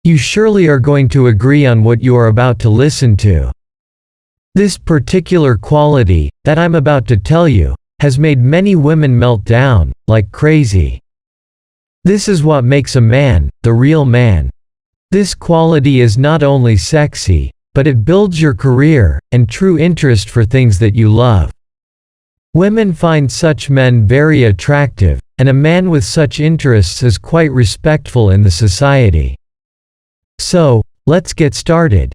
You surely are going to agree on what you are about to listen to. This particular quality, that I'm about to tell you, has made many women melt down, like crazy. This is what makes a man, the real man. This quality is not only sexy, but it builds your career, and true interest for things that you love. Women find such men very attractive, and a man with such interests is quite respectful in the society. So, let's get started.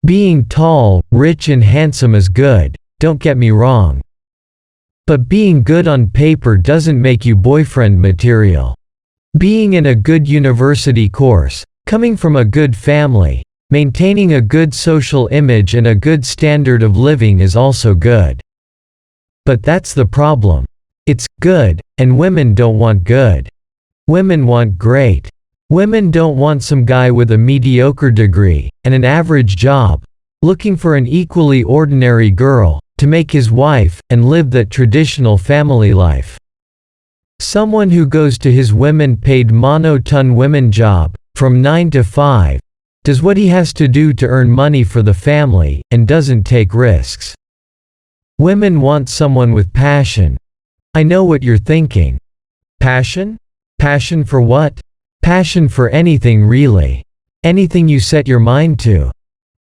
Being tall, rich and handsome is good, don't get me wrong. But being good on paper doesn't make you boyfriend material. Being in a good university course, coming from a good family, maintaining a good social image and a good standard of living is also good. But that's the problem. It's good, and women don't want good. Women want great. Women don't want some guy with a mediocre degree and an average job, looking for an equally ordinary girl to make his wife and live that traditional family life. Someone who goes to his women-paid monotone women job from 9 to 5, does what he has to do to earn money for the family, and doesn't take risks. Women want someone with passion. I know what you're thinking. Passion? Passion for what? Passion for anything really. Anything you set your mind to.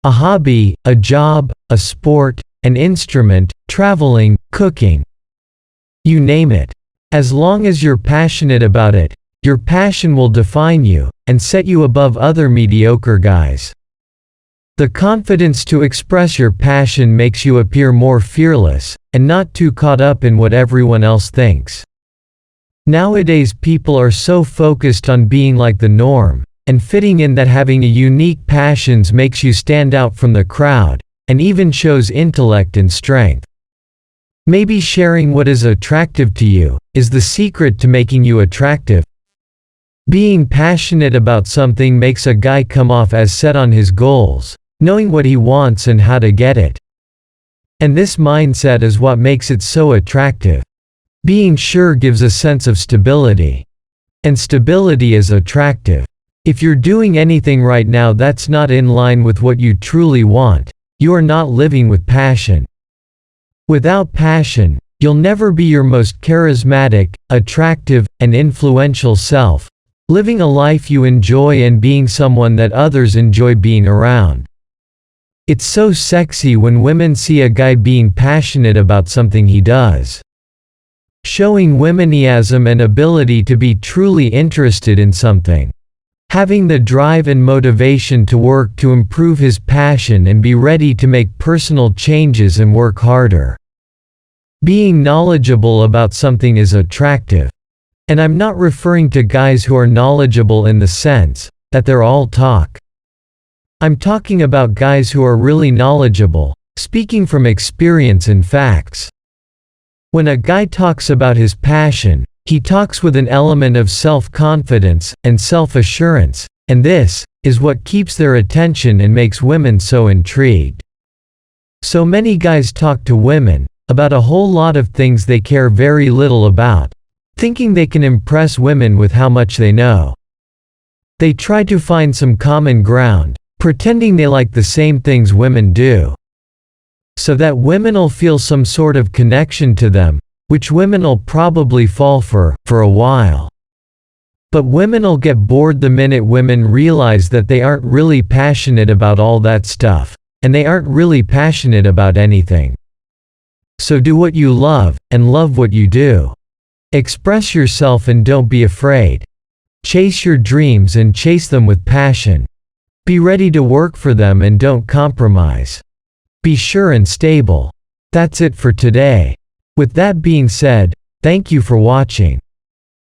A hobby, a job, a sport, an instrument, traveling, cooking. You name it. As long as you're passionate about it, your passion will define you and set you above other mediocre guys. The confidence to express your passion makes you appear more fearless and not too caught up in what everyone else thinks. Nowadays people are so focused on being like the norm and fitting in that having a unique passions makes you stand out from the crowd and even shows intellect and strength. Maybe sharing what is attractive to you is the secret to making you attractive. Being passionate about something makes a guy come off as set on his goals, knowing what he wants and how to get it. And this mindset is what makes it so attractive. Being sure gives a sense of stability. And stability is attractive. If you're doing anything right now that's not in line with what you truly want, you are not living with passion. Without passion, you'll never be your most charismatic, attractive, and influential self, living a life you enjoy and being someone that others enjoy being around. It's so sexy when women see a guy being passionate about something he does. Showing womanism and ability to be truly interested in something. Having the drive and motivation to work to improve his passion and be ready to make personal changes and work harder. Being knowledgeable about something is attractive. And I'm not referring to guys who are knowledgeable in the sense that they're all talk. I'm talking about guys who are really knowledgeable, speaking from experience and facts. When a guy talks about his passion, he talks with an element of self-confidence and self-assurance, and this is what keeps their attention and makes women so intrigued. So many guys talk to women about a whole lot of things they care very little about, thinking they can impress women with how much they know. They try to find some common ground, pretending they like the same things women do. So that women'll feel some sort of connection to them, which women'll probably fall for a while. But women'll get bored the minute women realize that they aren't really passionate about all that stuff, and they aren't really passionate about anything. So do what you love, and love what you do. Express yourself and don't be afraid. Chase your dreams and chase them with passion. Be ready to work for them and don't compromise. Be sure and stable. That's it for today. With that being said, thank you for watching.